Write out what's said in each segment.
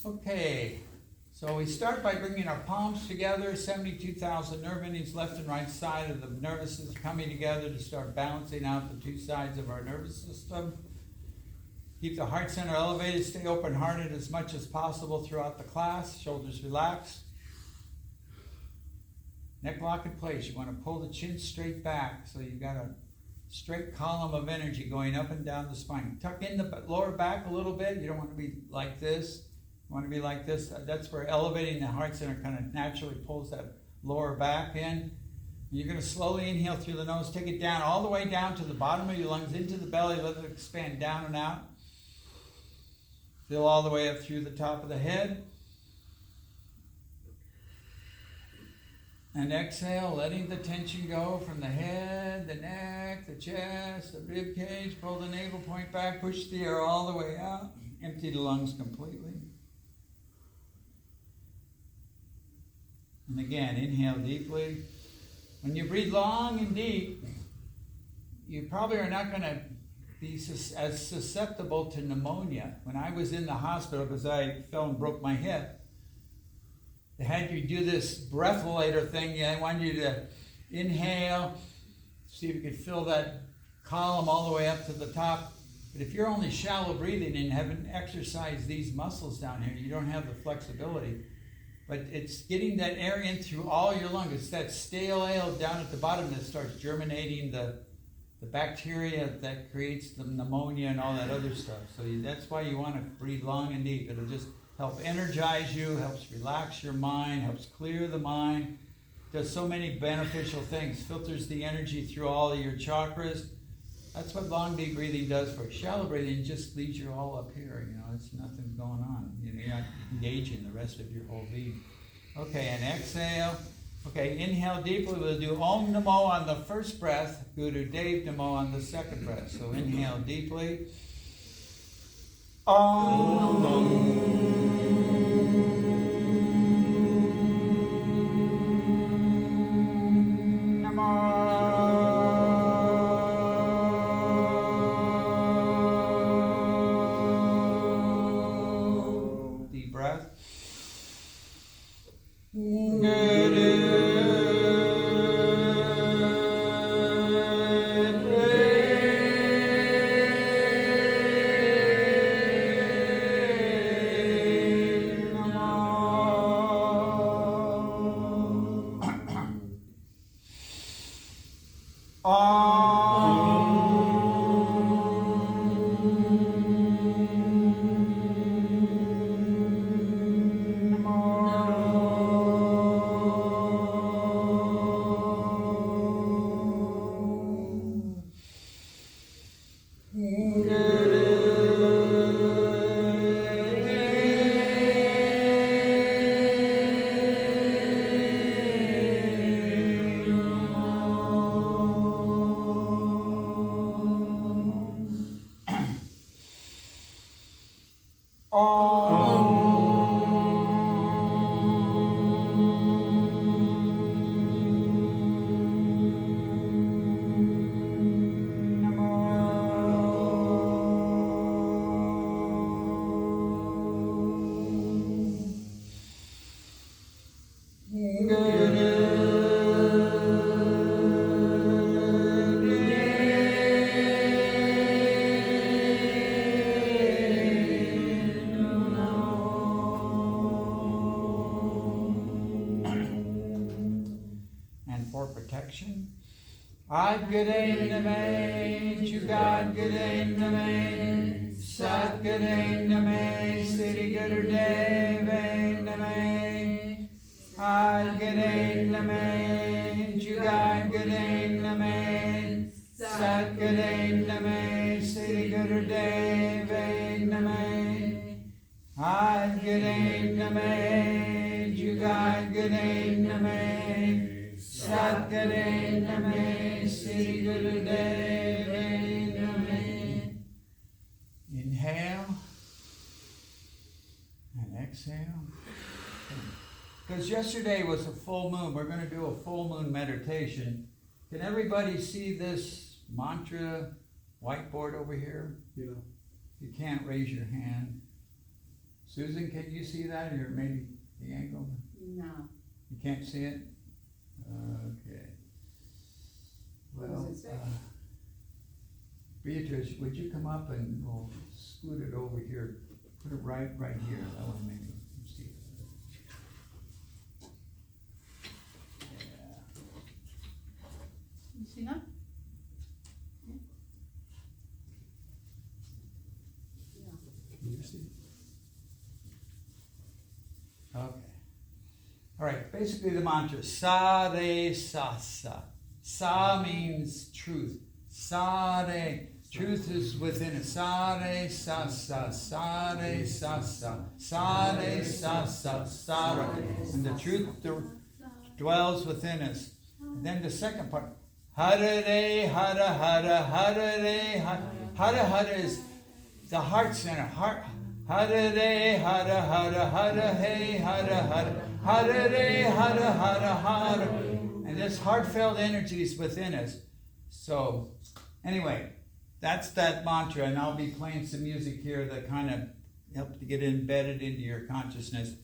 Okay, so we start by bringing our palms together, 72,000 nerve endings left and right side of the nervous system coming together to start balancing out the two sides of our nervous system. Keep the heart center elevated, stay open-hearted as much as possible throughout the class, shoulders relaxed. Neck lock in place, you want to pull the chin straight back so you've got a straight column of energy going up and down the spine. Tuck in the lower back a little bit, you don't want to be like this. You want to be like this. That's where elevating the heart center kind of naturally pulls that lower back in. And you're going to slowly inhale through the nose, take it down all the way down to the bottom of your lungs, into the belly, let it expand down and out. Fill all the way up through the top of the head. And exhale, letting the tension go from the head, the neck, the chest, the rib cage. Pull the navel point back, push the air all the way out. Empty the lungs completely. And again, inhale deeply. When you breathe long and deep, you probably are not going to be as susceptible to pneumonia. When I was in the hospital, because I fell and broke my hip, they had you do this breathalyzer thing. I wanted you to inhale, see if you could fill that column all the way up to the top. But if you're only shallow breathing and haven't exercised these muscles down here, you don't have the flexibility. But it's getting that air in through all your lungs. It's that stale air down at the bottom that starts germinating the bacteria that creates the pneumonia and all that other stuff. So that's why you want to breathe long and deep. It'll just help energize you, helps relax your mind, helps clear the mind, does so many beneficial things, filters the energy through all of your chakras. That's what long, deep breathing does for you. Shallow breathing just leaves you all up here, it's nothing going on. You're not engaging the rest of your whole being. Okay, and exhale. Okay, inhale deeply. We'll do Om Namo on the first breath, Guru Dev Namo on the second breath. So inhale deeply. Om. Adgade Name, Jugadgade Name, Satgade Name, Siddhi Guru Deve Name, Adgade Name, Jugadgade Name, Satgade Name, Siddhi Guru Deve Name, Adgade Name, Jugadgade Name, Satgade Name, Sri Guru Deve Name. Inhale and exhale. Because yesterday was a full moon, we're going to do a full moon meditation. Can everybody see this mantra whiteboard over here? Yeah. If you can't, raise your hand. Susan, can you see that, or maybe the angle? No. You can't see it? Okay. What Well, does it say? Beatrice, would you come up and we'll scoot it over here, put it right here, that way maybe you can see it. Yeah. You see that? Can you see it? Okay. All right, basically the mantra, sa re sa sa. Sa means truth. Sa re, truth is within us. Sa re sa sa, sa re sa sa, sa re sa sa, sa re. And the truth dwells within us. And then the second part, hara re, hara hara, hara re, hara hara is the heart center. Heart, hara re, hara hara, hara hey, hara hara, hara re, hara hara, hara. And this heartfelt energy is within us. So, anyway, that's that mantra, and I'll be playing some music here that kind of help to get embedded into your consciousness.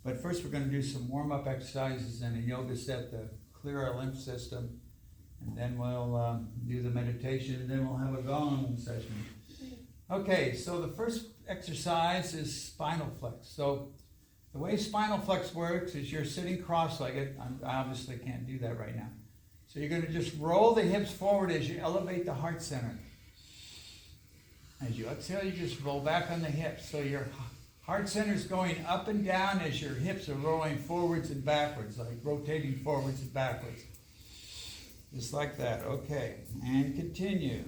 But first we're going to do some warm-up exercises and a yoga set to clear our lymph system. And then we'll do the meditation, and then we'll have a gong session. Okay, so the first exercise is spinal flex. So the way spinal flex works is you're sitting cross-legged. I obviously can't do that right now. So you're going to just roll the hips forward as you elevate the heart center. As you exhale, you just roll back on the hips. So your heart center is going up and down as your hips are rolling forwards and backwards, like rotating forwards and backwards. Just like that. Okay, and continue.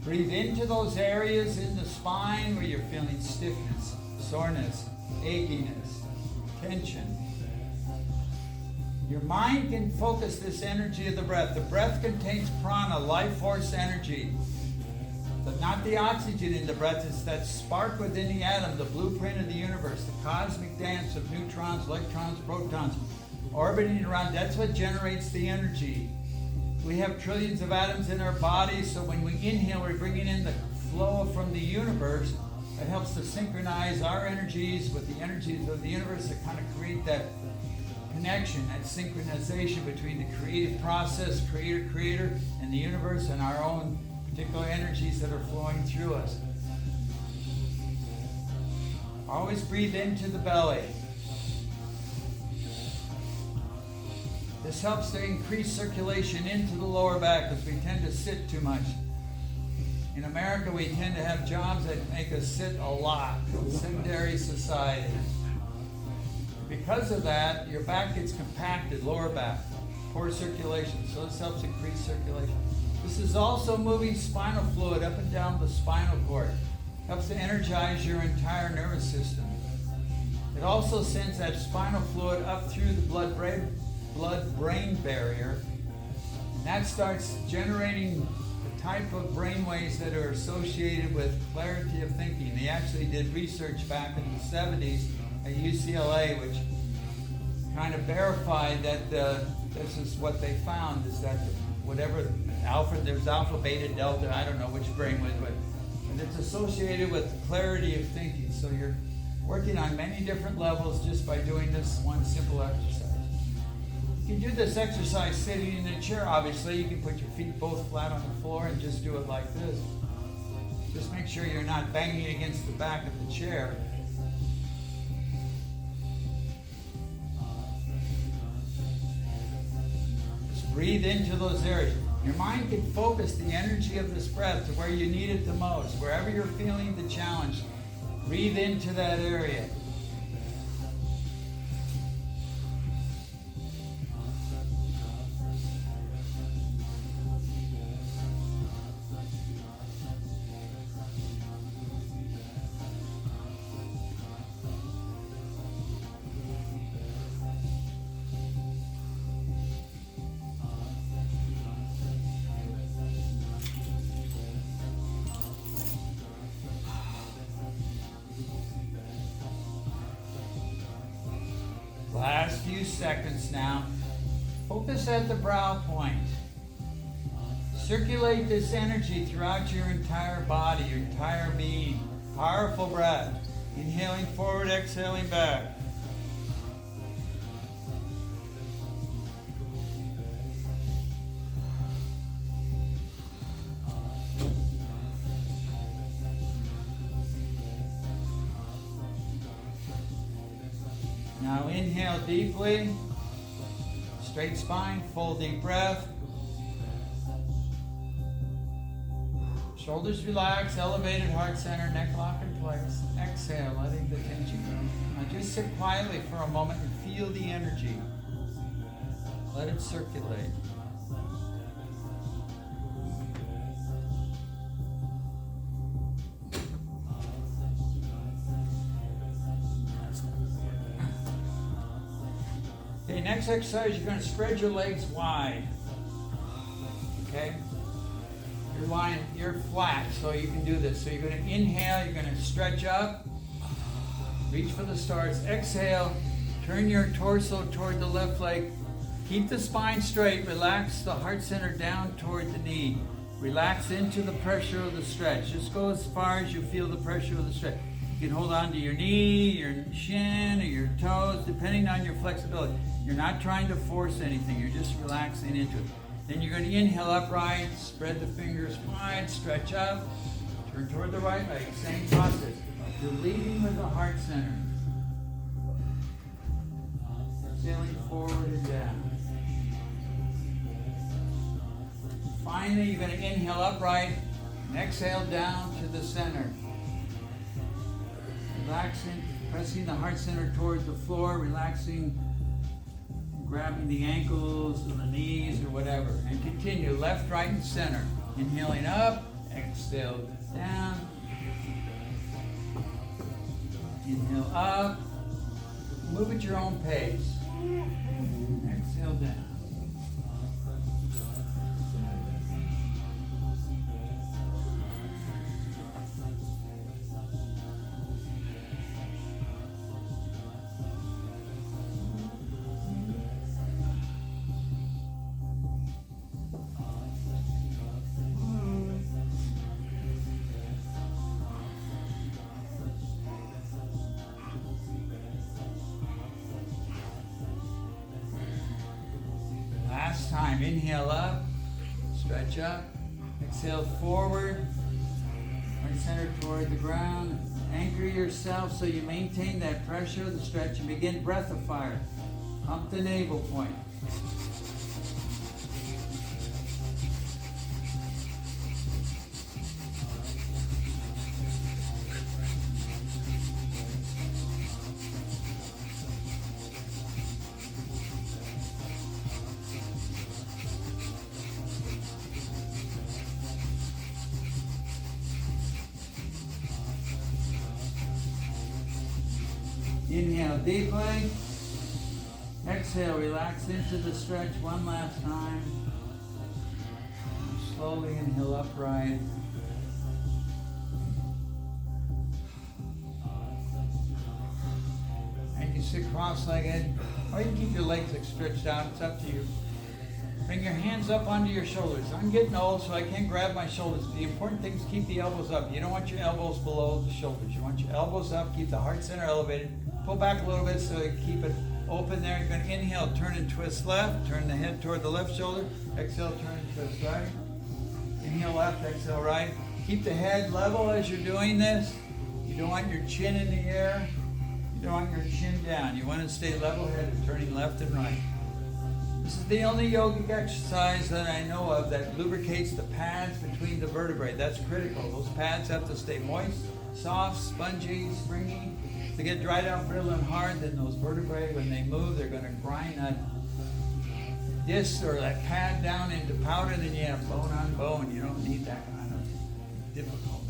Breathe into those areas in the spine where you're feeling stiffness, soreness, achiness, tension. Your mind can focus this energy of the breath. The breath contains prana, life force energy. But not the oxygen in the breath, it's that spark within the atom, the blueprint of the universe, the cosmic dance of neutrons, electrons, protons, orbiting around. That's what generates the energy. We have trillions of atoms in our bodies, so when we inhale, we're bringing in the flow from the universe. That helps to synchronize our energies with the energies of the universe to kind of create that connection, that synchronization between the creative process, creator, and the universe, and our own particular energies that are flowing through us. Always breathe into the belly. This helps to increase circulation into the lower back because we tend to sit too much. In America, we tend to have jobs that make us sit a lot. Sedentary society. Because of that, your back gets compacted, lower back, poor circulation. So this helps increase circulation. This is also moving spinal fluid up and down the spinal cord. Helps to energize your entire nervous system. It also sends that spinal fluid up through the blood-brain barrier. And that starts generating the type of brain waves that are associated with clarity of thinking. They actually did research back in the 70s at UCLA, which kind of verified that this is what they found, is that whatever there's alpha, beta, delta, I don't know which brainwave, but it's associated with clarity of thinking. So you're working on many different levels just by doing this one simple exercise. You can do this exercise sitting in a chair, obviously. You can put your feet both flat on the floor and just do it like this. Just make sure you're not banging against the back of the chair. Just breathe into those areas. Your mind can focus the energy of this breath to where you need it the most. Wherever you're feeling the challenge, breathe into that area. Last few seconds now. Focus at the brow point. Circulate this energy throughout your entire body, your entire being. Powerful breath. Inhaling forward, exhaling back. Now inhale deeply. Straight spine, full deep breath. Shoulders relax, elevated heart center, neck lock in place. Exhale, letting the tension go. Now just sit quietly for a moment and feel the energy. Let it circulate. Okay, next exercise, you're going to spread your legs wide. Okay? You're flat, so you can do this. So you're going to inhale, you're going to stretch up, reach for the stars, exhale, turn your torso toward the left leg, keep the spine straight, relax the heart center down toward the knee, relax into the pressure of the stretch. Just go as far as you feel the pressure of the stretch. You can hold on to your knee, your shin, or your toes, depending on your flexibility. You're not trying to force anything, you're just relaxing into it. Then you're going to inhale upright, spread the fingers wide, stretch up, turn toward the right leg, same process. You're leading with the heart center. Exhaling forward and down. Finally, you're going to inhale upright and exhale down to the center. Relaxing, pressing the heart center towards the floor, relaxing, grabbing the ankles or the knees or whatever. And continue left, right, and center. Inhaling up, exhale down. Inhale up. Move at your own pace. Exhale down. Last time, inhale up, stretch up, exhale forward, heart center toward the ground. Anchor yourself so you maintain that pressure of the stretch and begin breath of fire. Pump the navel point. Inhale deeply. Exhale, relax into the stretch one last time. Slowly inhale upright. And you sit cross-legged, or you can keep your legs stretched out. It's up to you. Bring your hands up onto your shoulders. I'm getting old, so I can't grab my shoulders. The important thing is keep the elbows up. You don't want your elbows below the shoulders. You want your elbows up, keep the heart center elevated. Pull back a little bit so you keep it open there. You're going to inhale, turn and twist left. Turn the head toward the left shoulder. Exhale, turn and twist right. Inhale left, exhale right. Keep the head level as you're doing this. You don't want your chin in the air. You don't want your chin down. You want to stay level-headed, turning left and right. This is the only yogic exercise that I know of that lubricates the pads between the vertebrae. That's critical. Those pads have to stay moist, soft, spongy, springy. If they get dried out, brittle, and hard, then those vertebrae, when they move, they're going to grind that disc or that pad down into powder, then you have bone on bone. You don't need that kind of difficulty.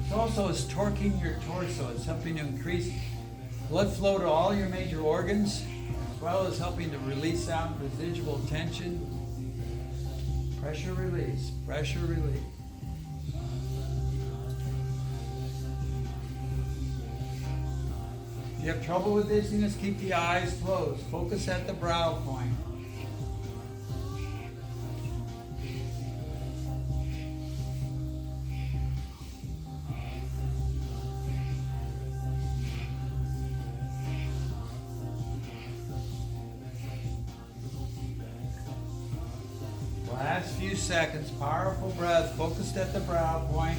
It also is torquing your torso. It's helping to increase blood flow to all your major organs. as well as helping to release out residual tension. Pressure release, pressure release. If you have trouble with dizziness, keep the eyes closed. Focus at the brow point. Last few seconds, powerful breath, focused at the brow point.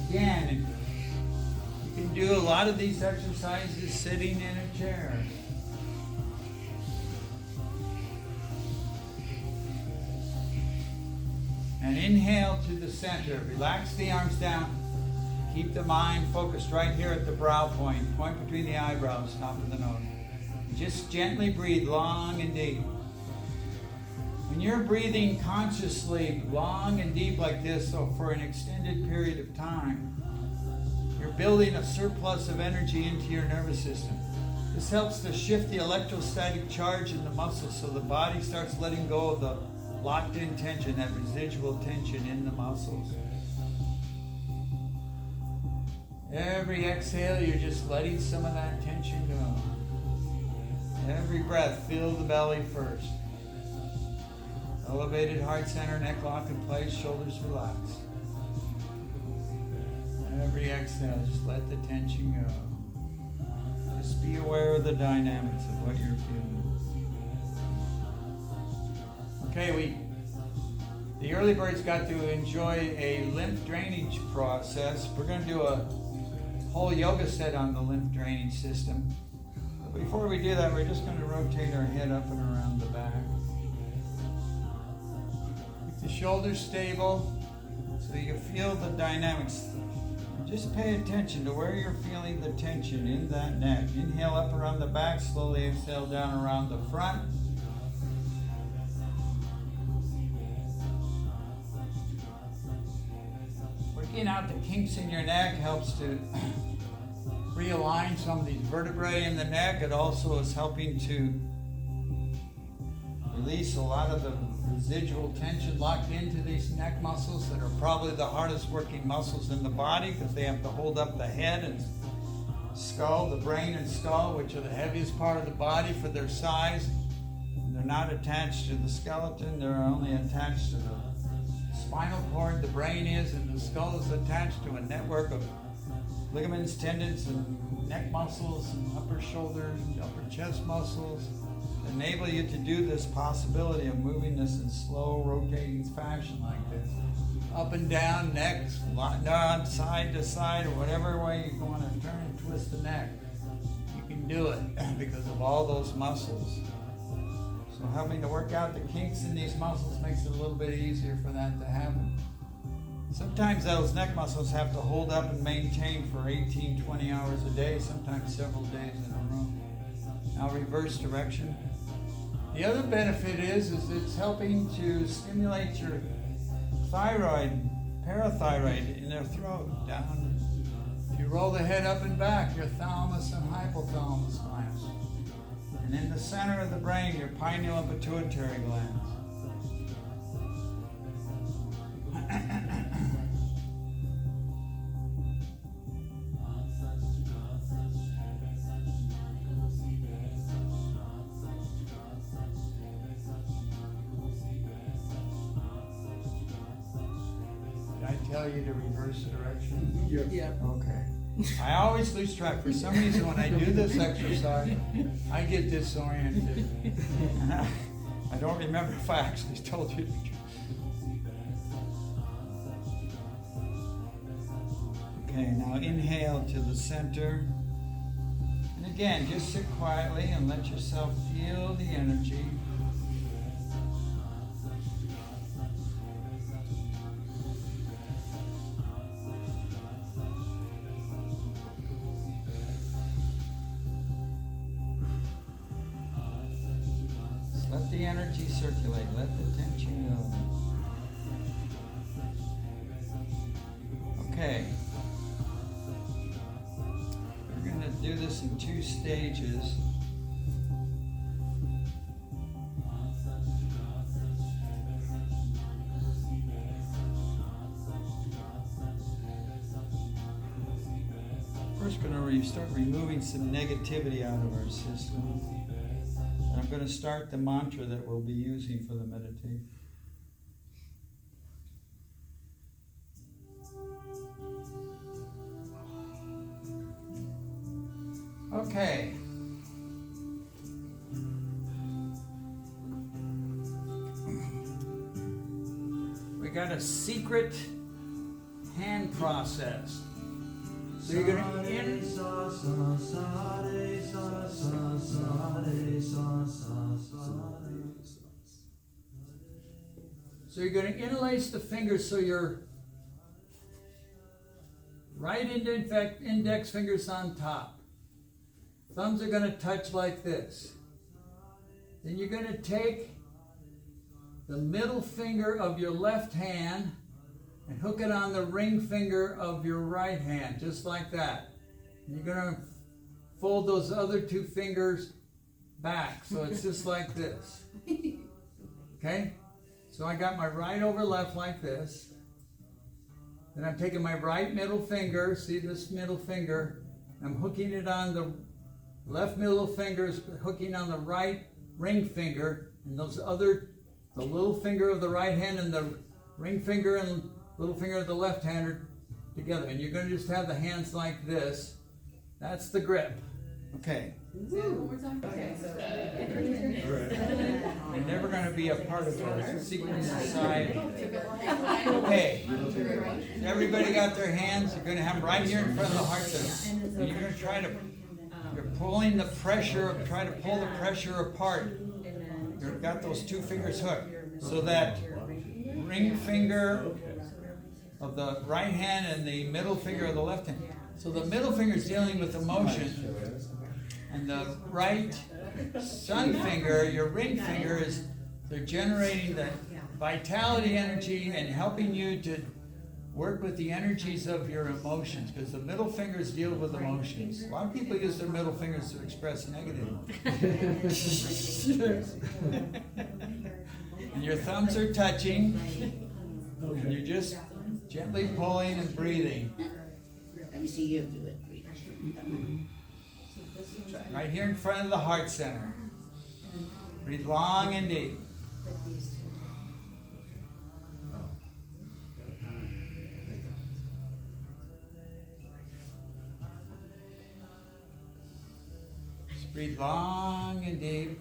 Again, you can do a lot of these exercises sitting in a chair. And inhale to the center. Relax the arms down. Keep the mind focused right here at the brow point. Point between the eyebrows, top of the nose. Just gently breathe long and deep. When you're breathing consciously long and deep like this, so for an extended period of time, you're building a surplus of energy into your nervous system. This helps to shift the electrostatic charge in the muscles so the body starts letting go of the locked in tension, that residual tension in the muscles. Every exhale, you're just letting some of that tension go. Every breath, fill the belly first. Elevated heart center, neck lock in place, shoulders relax. Every exhale, just let the tension go. Just be aware of the dynamics of what you're feeling. Okay, the early birds got to enjoy a lymph drainage process. We're going to do a whole yoga set on the lymph drainage system. Before we do that, we're just going to rotate our head up and around the back. Keep the shoulders stable so you feel the dynamics. Just pay attention to where you're feeling the tension in that neck. Inhale up around the back, slowly exhale down around the front. Working out the kinks in your neck helps to realign some of these vertebrae in the neck. It also is helping to release a lot of the residual tension locked into these neck muscles that are probably the hardest working muscles in the body because they have to hold up the head and skull, the brain and skull, which are the heaviest part of the body for their size. And they're not attached to the skeleton, they're only attached to the spinal cord. The brain is, and the skull is attached to a network of ligaments, tendons, and neck muscles, and upper shoulder, and upper chest muscles, enable you to do this possibility of moving this in slow rotating fashion like this. Up and down, necks, down, side to side, or whatever way you want to turn and twist the neck. You can do it because of all those muscles. So helping to work out the kinks in these muscles makes it a little bit easier for that to happen. Sometimes those neck muscles have to hold up and maintain for 18, 20 hours a day, sometimes several days in a row. Now reverse direction. The other benefit is it's helping to stimulate your thyroid, parathyroid in their throat, down. If you roll the head up and back, your thalamus and hypothalamus glands. And in the center of the brain, your pineal and pituitary glands. Tell you to reverse direction? Yeah. Okay. I always lose track. For some reason, when I do this exercise, I get disoriented. I don't remember if I actually told you. Okay, now inhale to the center. And again, just sit quietly and let yourself feel the energy. Let the energy circulate, let the tension go. Okay. this in 2 stages. First, going to start removing some negativity out of our system. And I'm going to start the mantra that we'll be using for the meditation. Okay. We got a secret hand process. So you're going to interlace the fingers so your right index finger's on top. Thumbs are going to touch like this. Then you're going to take the middle finger of your left hand and hook it on the ring finger of your right hand, just like that. And you're going to fold those other 2 fingers back, so it's just like this. Okay? So I got my right over left like this. Then I'm taking my right middle finger, see this middle finger, I'm hooking it on the left middle finger, is hooking on the right ring finger, and the little finger of the right hand and the ring finger and little finger of the left hand are together. And you're going to just have the hands like this. That's the grip. Okay. One more time. Okay. You're never going to be a part of a secret society. Okay. Everybody got their hands. You're going to have them right here in front of the heart center. And you're going to you're pulling the pressure, try to pull the pressure apart. You've got those 2 fingers hooked. So that ring finger of the right hand and the middle finger of the left hand. So the middle finger is dealing with emotion, and the right sun finger, your ring finger, they're generating the vitality energy and helping you to work with the energies of your emotions, because the middle fingers deal with emotions. A lot of people use their middle fingers to express negative emotions. And your thumbs are touching, and you're just gently pulling and breathing. Let me see you do it. Right here in front of the heart center. Breathe long and deep. Just breathe long and deep.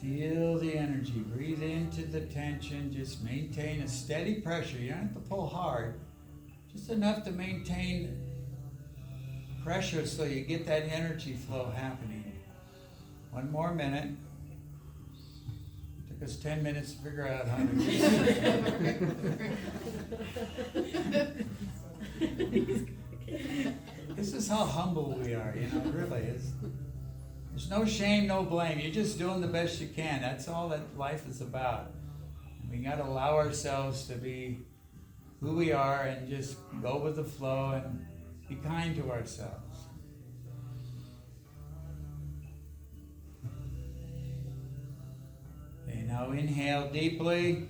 Feel the energy. Breathe into the tension. Just maintain a steady pressure. You don't have to pull hard. Just enough to maintain pressure so you get that energy flow happening. 1 more minute. Took us 10 minutes to figure out how to do it. This is how humble we are, really. There's no shame, no blame. You're just doing the best you can. That's all that life is about. We got to allow ourselves to be who we are and just go with the flow and be kind to ourselves. Okay, now inhale deeply.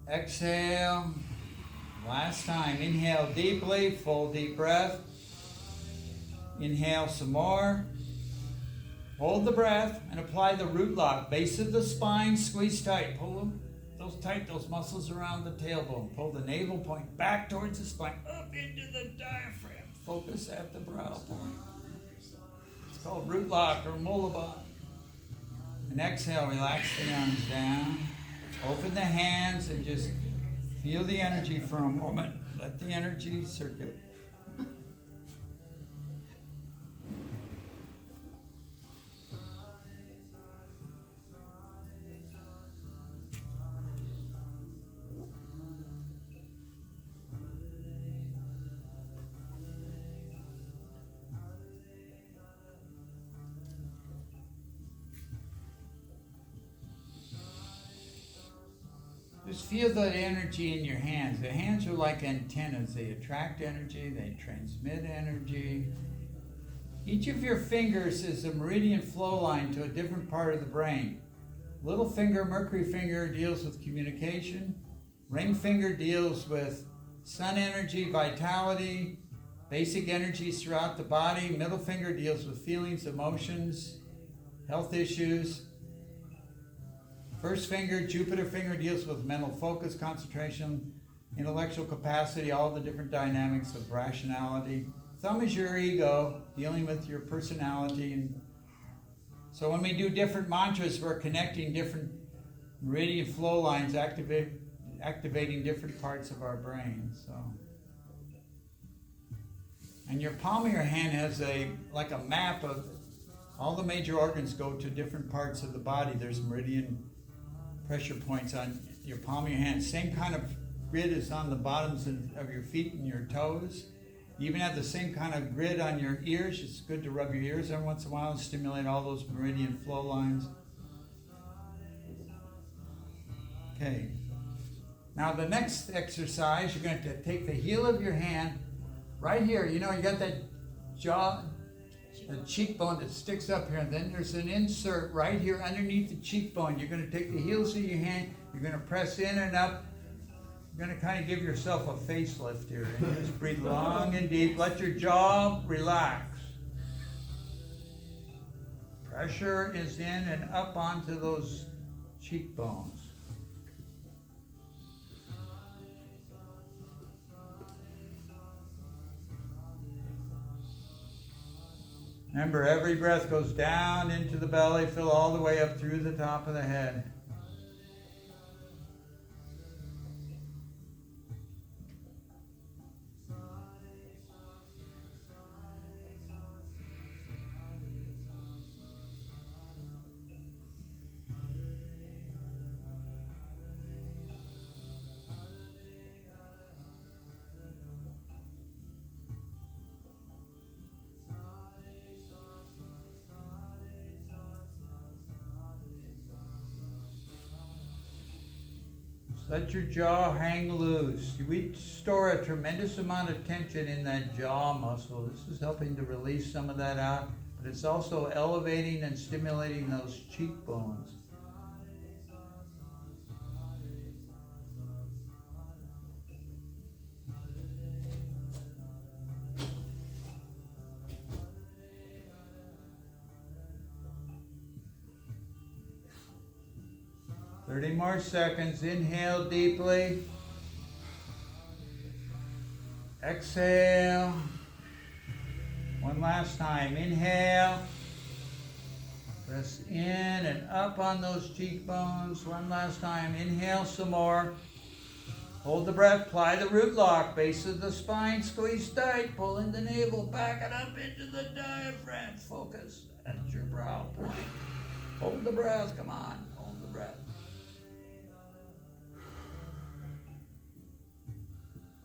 Exhale. Last time. Inhale deeply, full deep breath. Inhale some more. Hold the breath and apply the root lock. Base of the spine, squeeze tight. Pull them those muscles around the tailbone. Pull the navel point back towards the spine, up into the diaphragm. Focus at the brow point. It's called root lock or mulabah. And exhale, relax the arms down. Open the hands and just feel the energy for a moment. Let the energy circulate. Just feel the energy in your hands. The hands are like antennas. They attract energy, they transmit energy. Each of your fingers is a meridian flow line to a different part of the brain. Little finger, Mercury finger, deals with communication. Ring finger deals with sun energy, vitality, basic energies throughout the body. Middle finger deals with feelings, emotions, health issues. First finger, Jupiter finger, deals with mental focus, concentration, intellectual capacity, all the different dynamics of rationality. Thumb is your ego, dealing with your personality. And so when we do different mantras, we're connecting different meridian flow lines, activating different parts of our brain. So, and your palm of your hand has like a map of all the major organs go to different parts of the body. There's meridian pressure points on your palm of your hand. Same kind of grid is on the bottoms of your feet and your toes. You even have the same kind of grid on your ears. It's good to rub your ears every once in a while and stimulate all those meridian flow lines. Okay. Now the next exercise, you're going to take the heel of your hand right here. You know, you got that jaw, the cheekbone that sticks up here, and then there's an insert right here underneath the cheekbone. You're going to take the heels of your hand, you're going to press in and up. You're going to kind of give yourself a facelift here. And just breathe long and deep. Let your jaw relax. Pressure is in and up onto those cheekbones. Remember, every breath goes down into the belly, fill all the way up through the top of the head. Let your jaw hang loose. We store a tremendous amount of tension in that jaw muscle. This is helping to release some of that out, but it's also elevating and stimulating those cheekbones. Thirty more seconds. Inhale deeply. Exhale. One last time. Inhale. Press in and up on those cheekbones. One last time. Inhale some more. Hold the breath. Ply the root lock. Base of the spine. Squeeze tight. Pull in the navel. Back it up into the diaphragm. Focus at your brow point. Hold the breath. Come on. Hold the breath.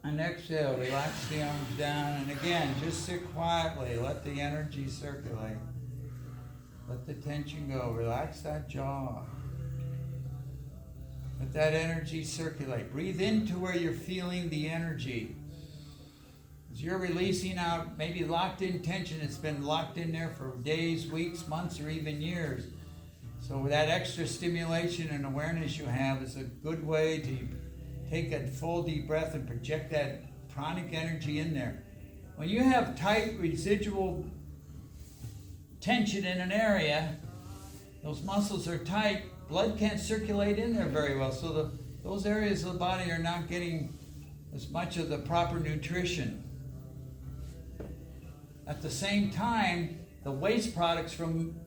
And exhale, relax the arms down. And again, just sit quietly. Let the energy circulate. Let the tension go. Relax that jaw. Let that energy circulate. Breathe into where you're feeling the energy. As you're releasing out maybe locked in tension, it's been locked in there for days, weeks, months, or even years. So with that extra stimulation and awareness you have is a good way to take a full deep breath and project that pranic energy in there. When you have tight residual tension in an area, those muscles are tight, blood can't circulate in there very well. So those areas of the body are not getting as much of the proper nutrition. At the same time, the waste products from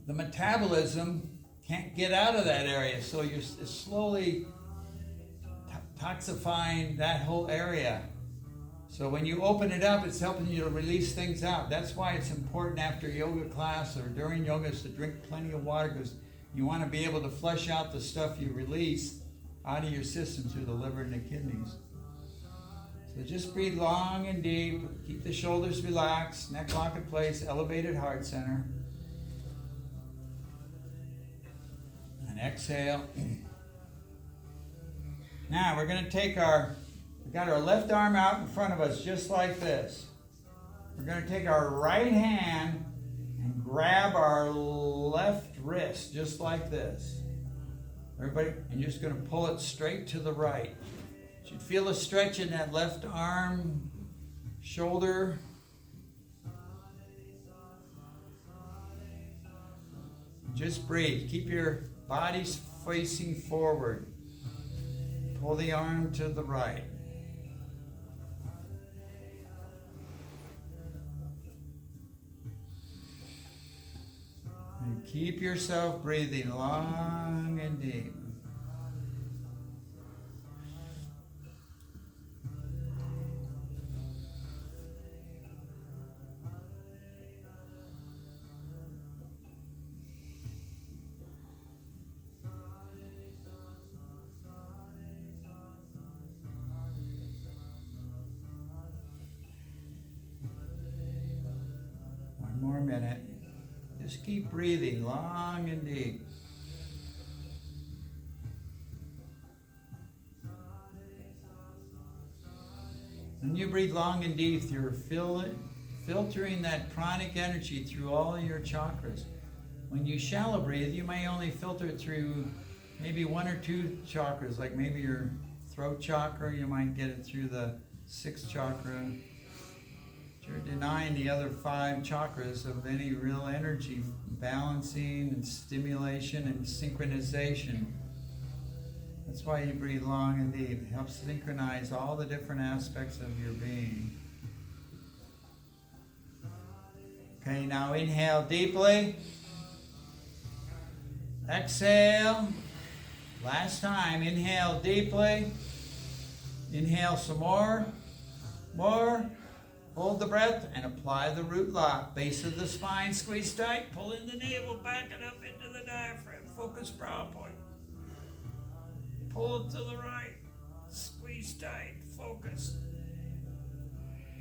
the metabolism can't get out of that area. So you're slowly toxifying that whole area. So when you open it up, it's helping you to release things out. That's why it's important after yoga class or during yoga is to drink plenty of water, because you want to be able to flush out the stuff you release out of your system through the liver and the kidneys. So just breathe long and deep. Keep the shoulders relaxed, neck lock in place, elevated heart center. And exhale. Now we're going to take we got our left arm out in front of us just like this. We're going to take our right hand and grab our left wrist just like this. Everybody, and you're just going to pull it straight to the right. You should feel a stretch in that left arm, shoulder. Just breathe. Keep your bodies facing forward. Pull the arm to the right. And keep yourself breathing long and deep. One more minute. Just keep breathing long and deep. When you breathe long and deep, you're filtering that pranic energy through all your chakras. When you shallow breathe, you may only filter it through maybe one or two chakras, like maybe your throat chakra, you might get it through the sixth chakra. You're denying the other 5 chakras of any real energy balancing and stimulation and synchronization. That's why you breathe long and deep. It helps synchronize all the different aspects of your being. Okay, now inhale deeply. Exhale. Last time, inhale deeply. Inhale some more. More. Hold the breath and apply the root lock. Base of the spine, squeeze tight. Pull in the navel, back it up into the diaphragm. Focus brow point. Pull it to the right. Squeeze tight. Focus.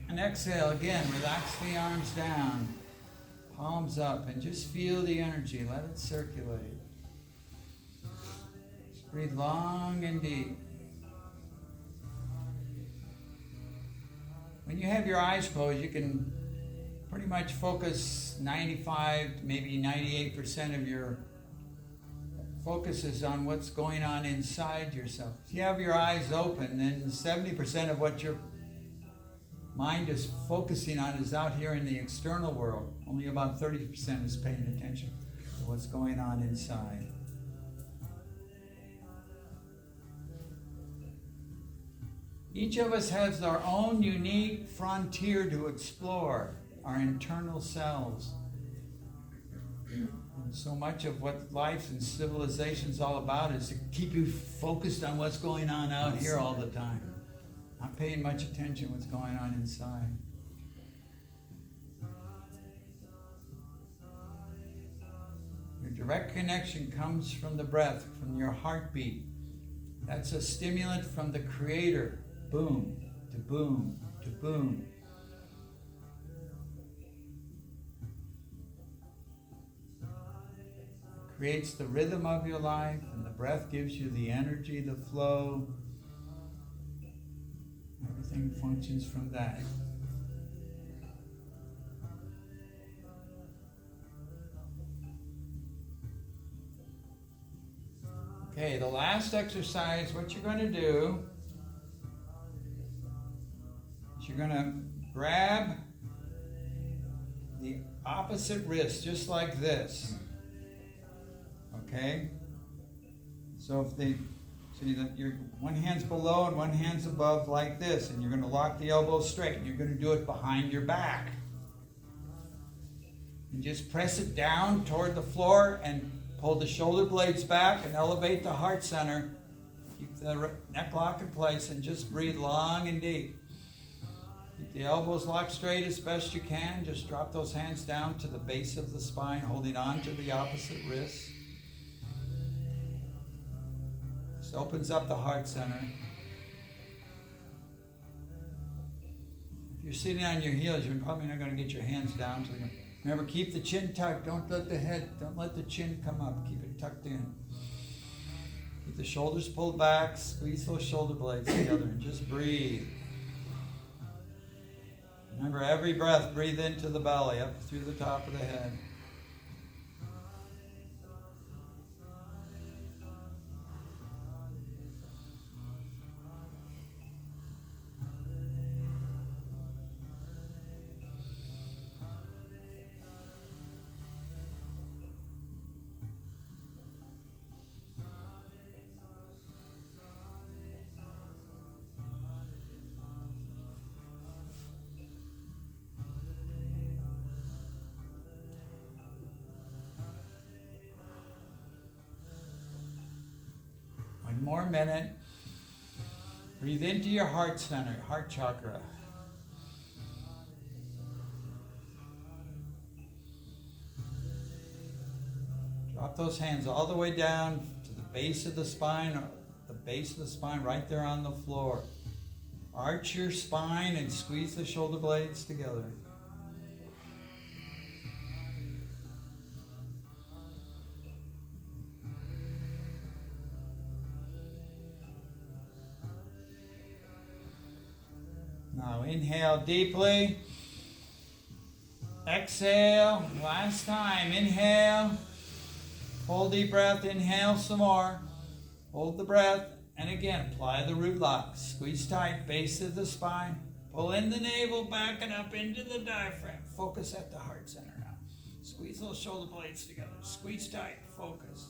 And exhale again. Relax the arms down. Palms up. And just feel the energy. Let it circulate. Just breathe long and deep. When you have your eyes closed, you can pretty much focus 95, maybe 98% of your focus is on what's going on inside yourself. If you have your eyes open, then 70% of what your mind is focusing on is out here in the external world. Only about 30% is paying attention to what's going on inside. Each of us has our own unique frontier to explore, our internal selves. And so much of what life and civilization is all about is to keep you focused on what's going on out here all the time. Not paying much attention to what's going on inside. Your direct connection comes from the breath, from your heartbeat. That's a stimulant from the Creator. Boom, to boom, to boom. It creates the rhythm of your life, and the breath gives you the energy, the flow. Everything functions from that. Okay, the last exercise, what you're going to do is you're going to grab the opposite wrist, just like this. Okay? So your one hand's below and one hand's above like this, and you're going to lock the elbows straight, and you're going to do it behind your back. And just press it down toward the floor and pull the shoulder blades back and elevate the heart center. Keep the neck lock in place and just breathe long and deep. Keep the elbows locked straight as best you can. Just drop those hands down to the base of the spine, holding on to the opposite wrist. This opens up the heart center. If you're sitting on your heels, you're probably not going to get your hands down to the ground. Remember, keep the chin tucked. Don't let the chin come up. Keep it tucked in. Keep the shoulders pulled back, squeeze those shoulder blades together and just breathe. Remember, every breath, breathe into the belly, up through the top of the head. One more minute. Breathe into your heart center, heart chakra. Drop those hands all the way down to the base of the spine, or the base of the spine right there on the floor. Arch your spine and squeeze the shoulder blades together. Now inhale deeply. Exhale. Last time. Inhale. Hold deep breath. Inhale some more. Hold the breath. And again, apply the root lock. Squeeze tight. Base of the spine. Pull in the navel. Back and up into the diaphragm. Focus at the heart center now. Squeeze those shoulder blades together. Squeeze tight. Focus.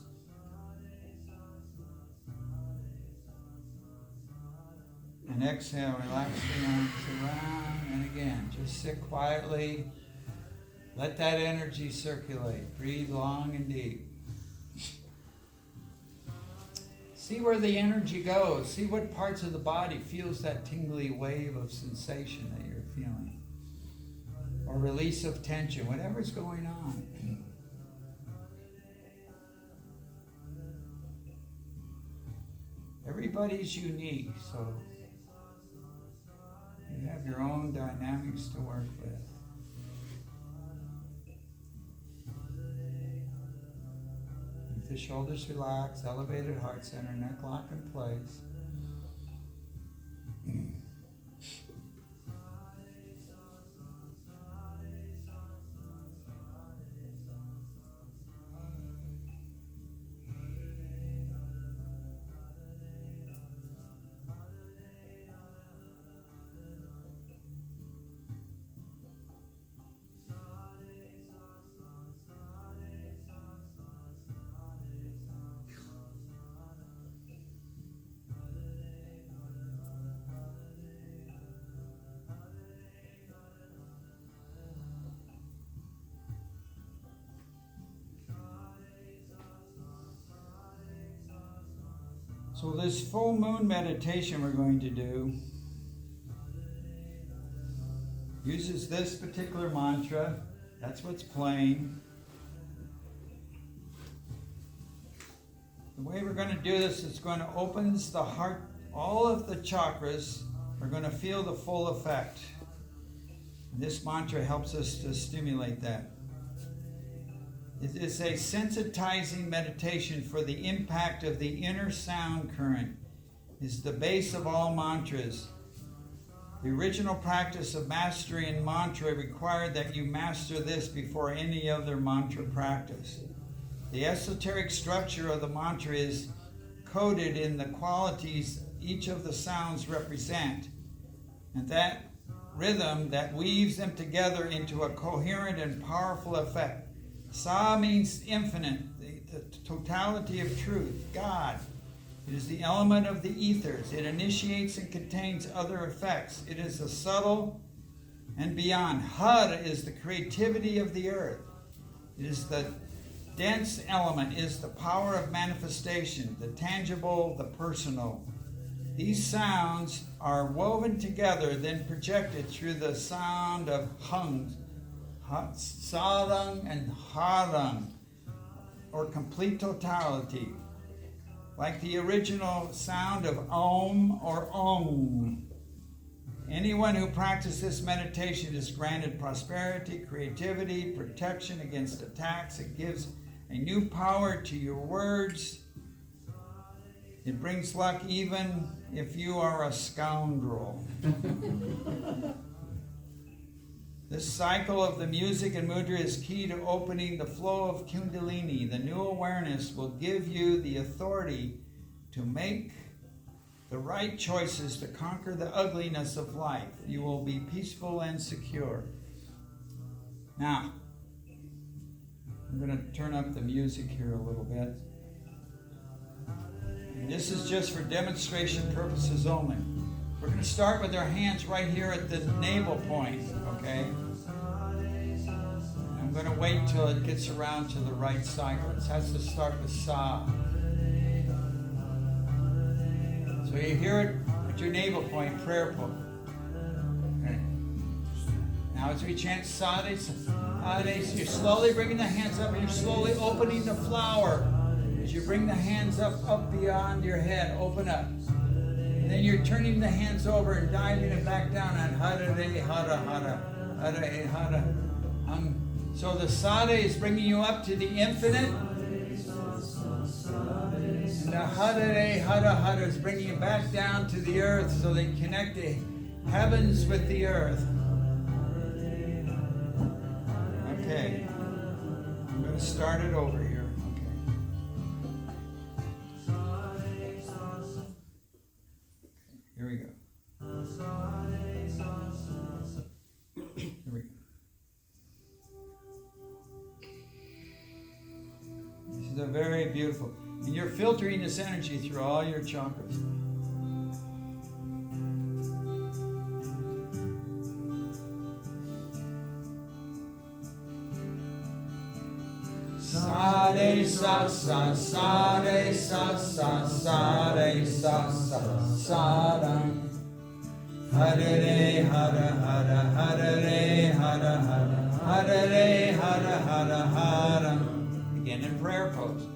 And exhale, relax the arms around, and again, just sit quietly. Let that energy circulate. Breathe long and deep. See where the energy goes. See what parts of the body feels that tingly wave of sensation that you're feeling. Or release of tension, whatever's going on. Everybody's unique, so you have your own dynamics to work with. Keep the shoulders relaxed, elevated heart center, neck lock in place. So this full moon meditation we're going to do uses this particular mantra. That's what's playing. The way we're going to do this is going to open the heart, all of the chakras. We're going to feel the full effect. And this mantra helps us to stimulate that. It is a sensitizing meditation for the impact of the inner sound current. Is the base of all mantras. The original practice of mastering mantra required that you master this before any other mantra practice. The esoteric structure of the mantra is coded in the qualities each of the sounds represent, and that rhythm that weaves them together into a coherent and powerful effect. Sa means infinite, the totality of truth, God. It is the element of the ethers. It initiates and contains other effects. It is the subtle and beyond. Hud is the creativity of the earth. It is the dense element, is the power of manifestation, the tangible, the personal. These sounds are woven together, then projected through the sound of hung, sarang and harang, or complete totality, like the original sound of om or om. Anyone who practices this meditation is granted prosperity, creativity, protection against attacks. It gives a new power to your words. It brings luck even if you are a scoundrel. This cycle of the music and mudra is key to opening the flow of Kundalini. The new awareness will give you the authority to make the right choices to conquer the ugliness of life. You will be peaceful and secure. Now, I'm going to turn up the music here a little bit. And this is just for demonstration purposes only. We're going to start with our hands right here at the navel point, okay? I'm going to wait till it gets around to the right cycle. It has to start with Sa. So you hear it at your navel point, prayer pose. Okay. Now as we chant Sade, Sade, you're slowly bringing the hands up and you're slowly opening the flower. As you bring the hands up beyond your head, open up. And then you're turning the hands over and diving it back down on Hara Re Hara Hara. Hara Re Hara. So the Sade is bringing you up to the infinite. And the Hara Re Hara Hara is bringing you back down to the earth so they connect the heavens with the earth. Okay. I'm going to start it over here. Here we go. Here we go. This is a very beautiful. And you're filtering this energy through all your chakras. Sade sa sa sade sa sa sade sa sa sadam. Hare re hara hara hare re hara hara hare re hara hara hara. Again in prayer pose.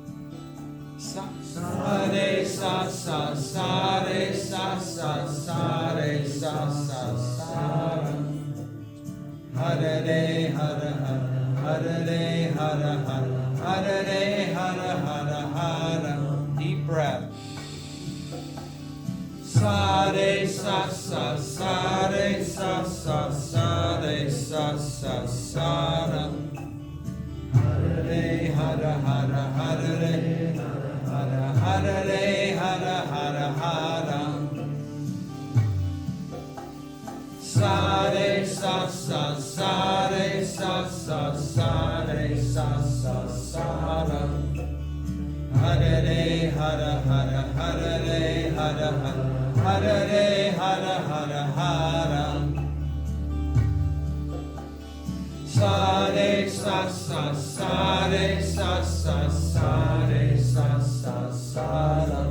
Sade sa sa sade sa sa sade sa sa sadam. Hare re hara hara hare re hara hara. Hara Re Hara Hara Hara. Deep breath. Sade sa sa sade sa sa sade sa sa sada. Hara Re Hara Hara Hara Re Hara Hara Re Hara Hara Hara. Sade sa sa sade sa sa sade sa sa sada. Hare Re Hara Hara Hare Re Hara Hara Hare Re Hara Hara Hara. Sade sa sa sade sa sa sade sa sa sada.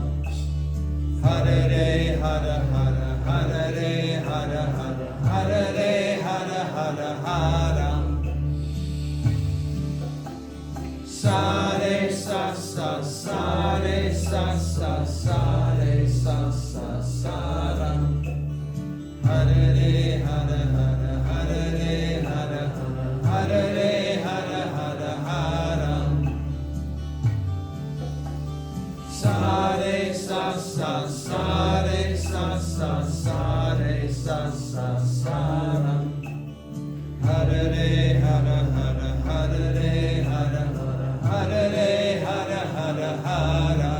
Hare Re Hara Hara Hare Re Hara Hara Hare Re Hara Hara Hara. Sade sa sa sade sa sa sade sa sa sada. Hare Re Hara Hara Hare Re Hara Hare Re Hara Hara Hara. Sade sa sa sade sa sa sade sa sa sada. Hare Re Hara Hara Hare Re Hara Hare Re Hara Hara Hara.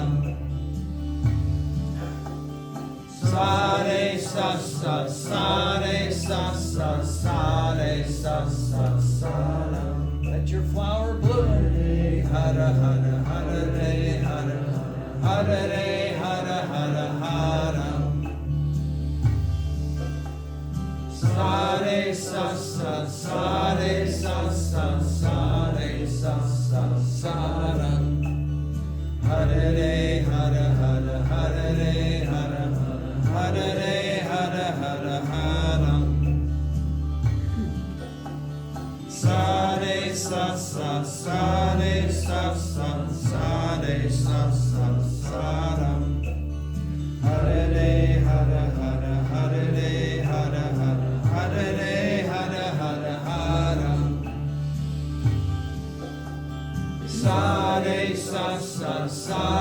Sade sa sa sade sa sa sade sa sa sada. Let your flower bloom. Hara Hara Hare Re Hara Hare Re Hara Hara Hara. Sade sa sa sade sa sa sade sa sa sada. Hare Re Hara Hara Hare Re Hara Hare Re Hara Hara Hara. Sade sa sa sade sa sa sade sa sa sada.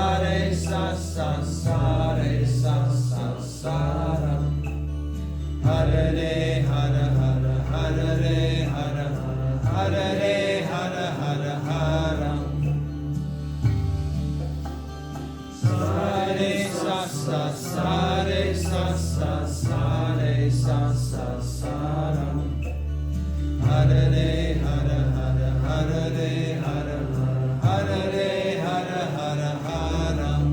Sare sa sa sare sa sa saram. Hare hara hara hare hara hare hara hara haram. Sare sa sa sare sa sa sare sa sa saram. Hare hara hara hare hara hare hara hara haram.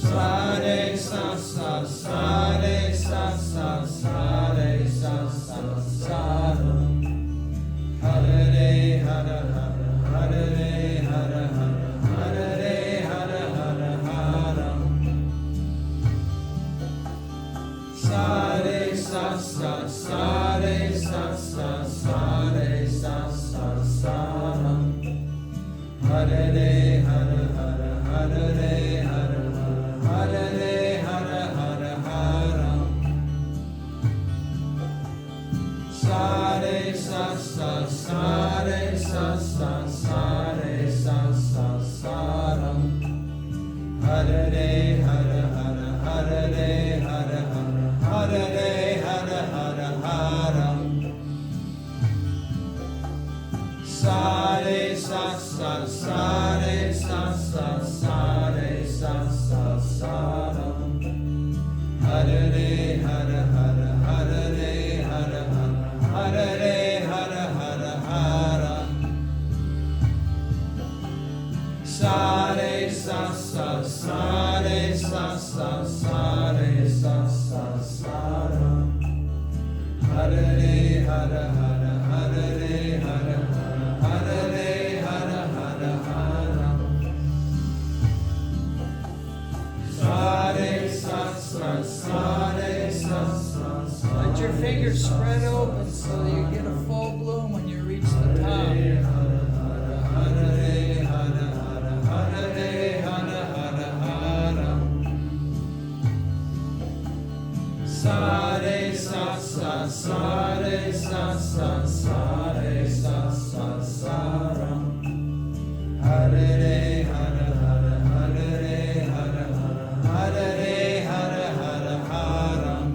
Sare sa sa sare sa sa sare sa sa saram. Hare hara hara hare hara hare hara hara haram. Sare sa sa sare sa sa sare sa sa saram. Hare hara hara hare hara hare hara hara haram. Sare sa sa sare sa sa sare sa sa saram. Hare hara hara hare hara hare hara hara haram. Sare sa sa sare sa sa sare sa sa saram. Hare hara hara hare hara hare hara hara haram. Sare sa sa sare sa sa sare sa sa saram. Hare hara hara hare hara hare hara hara haram. Sare sa sa sare sa sa sare. Let your fingers spread open so that you get a full bloom when you reach the top. Sare sa sa sare sa sa sare sa sa saram. Hare hara hara hare hara hare hara hara haram.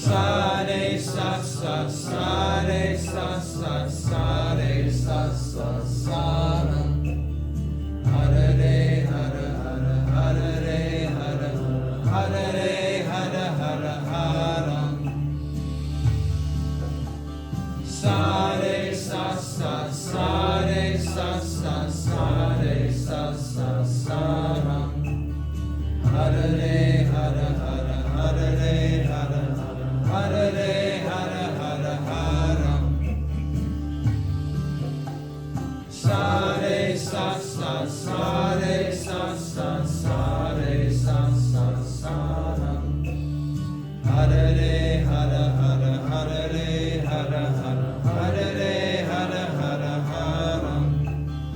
Sare sa sa sare sa sa sare sa sa saram. Hare hara hara hare hara hare hara hara haram. Sare sa sa sare sa sa sare sa sa saram. Hare hara hara hare hara hare hara hara haram. Sare sa sa sare sa sa sare sa sa saram. Hare hara hara hare hara hare hara hara haram. Sare sa sa sare sa sa sare sa sa saram. Hare hara hara hare hara hare hara hara haram. Sare sa sa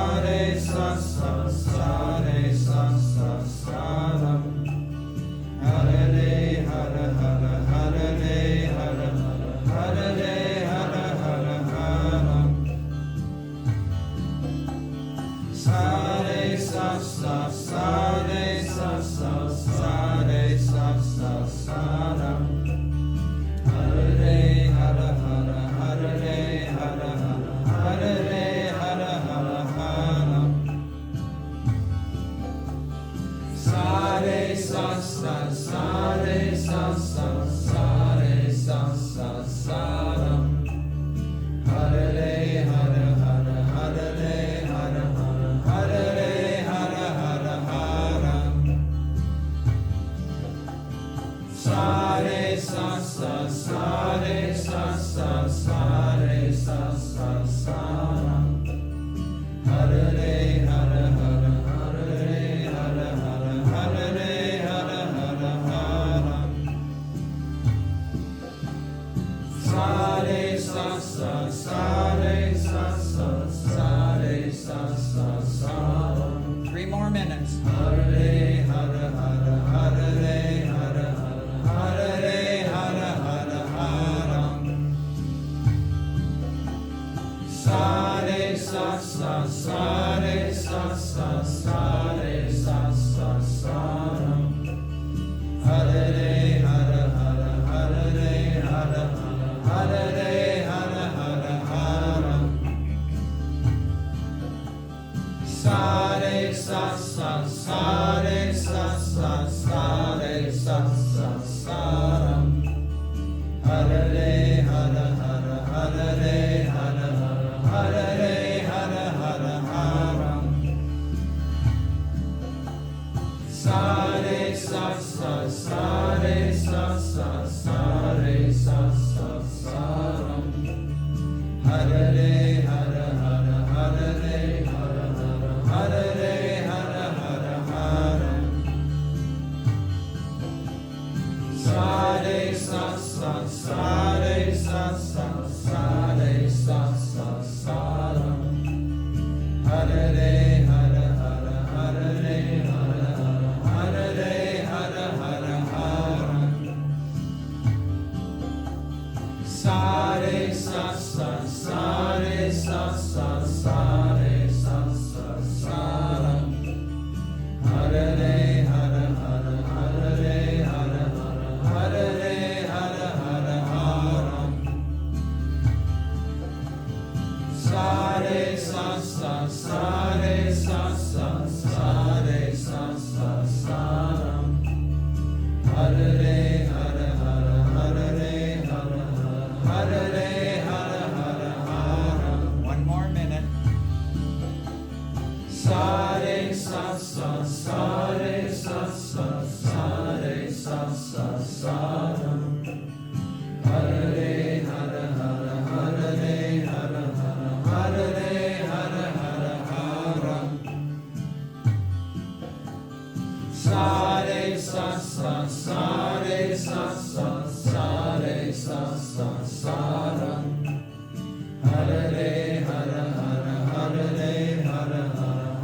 sare sa sa sare sa sa saram. Hare hara hara hare hara hare hara hara haram. Sare sa sa sare sa sa sare sa sa saram. Hare hara hara hare hara hare hara hara haram. Sare sa sa sare sa sa sare sa sa saram. Hare hara hara hare hara hare hara hara haram. Sare sa sa sare sa sa sare sa sa saram. 3 more minutes. Hare hara hara hare hara hare hara hara hara sa re sa re sa ram. Hare re hare hare hare re hare hare re hare hare haram. Sa re sa re sa re sa ram. Hare re hare hare hare re hare hare hare haram. Sa re sa re sa ram. Hare re hare hare hare re hare hare haram. Sa re sa ram. Hare re hare hare hare re hare haram. Sa re sa ram. Hare re hare hare hare re hare haram. Sa re sa ram. Hare re hare hare hare re hare haram. One more minute. Sa re sa ram. Hare re hare hare hare re hare haram. Sa re sa ram. Hare re hare hare hare re hare haram.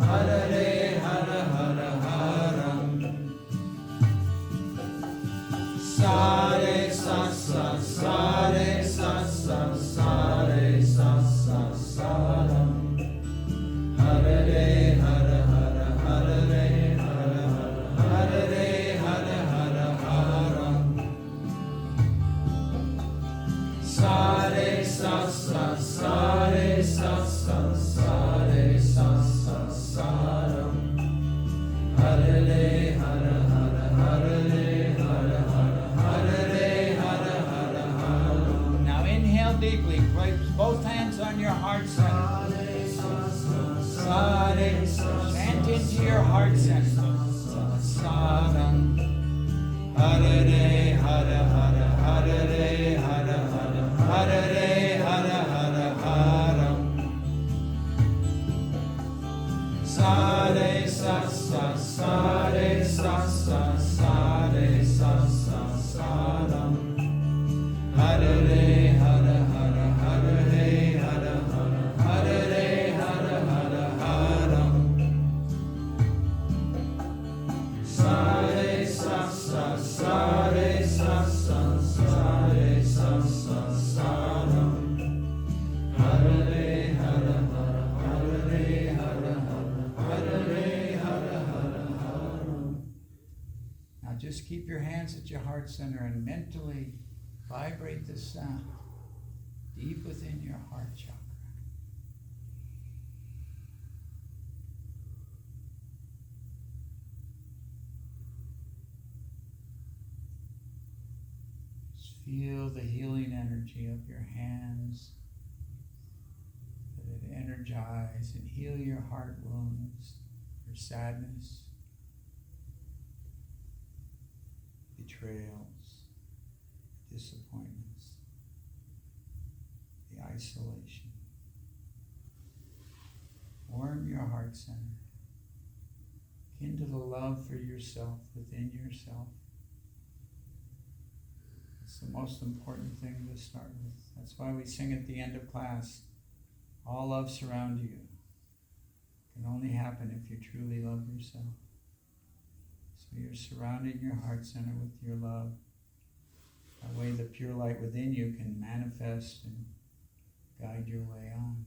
Sa re sa ram. Hare re hare hare hare re hare haram. Sa re sa ram. Hare re hare hare hare re hare haram. Now inhale deeply. Place both hands on your heart center. Sa re chant into your heart center. Sa ram. Hare re hare hare hare re hare haram. Sa re sa ram. Hare re hare hare hare re hare haram. Sa re sa ram. Hare re hare hare haram. Now just keep your hands at your heart center and mentally vibrate this sound deep within your heart chakra. Just feel the healing energy of your hands that energize and heal your heart wounds, your sadness, betrayals, disappointments, the isolation. Warm your heart center. Kindle the love for yourself within yourself. It's the most important thing to start with. That's why we sing at the end of class, all love surround you. It can only happen if you truly love yourself. So you're surrounding your heart center with your love. That way the pure light within you can manifest and guide your way on.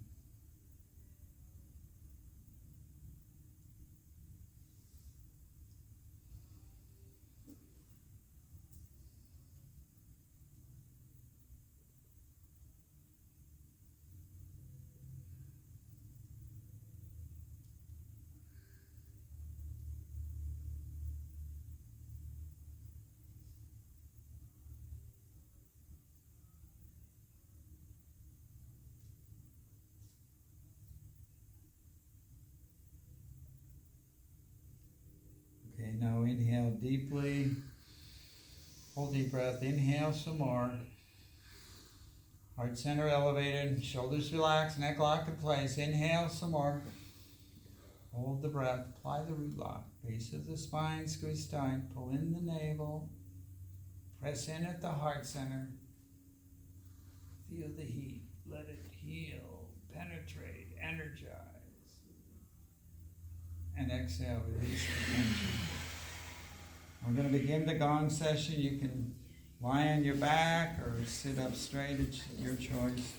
Inhale deeply. Hold deep breath. Inhale some more. Heart center elevated. Shoulders relaxed. Neck locked in place. Inhale some more. Hold the breath. Apply the root lock. Base of the spine. Squeeze tight. Pull in the navel. Press in at the heart center. Feel the heat. Let it heal. Penetrate. Energize. And exhale. Release the tension. We're going to begin the gong session. You can lie on your back or sit up straight. It's your choice.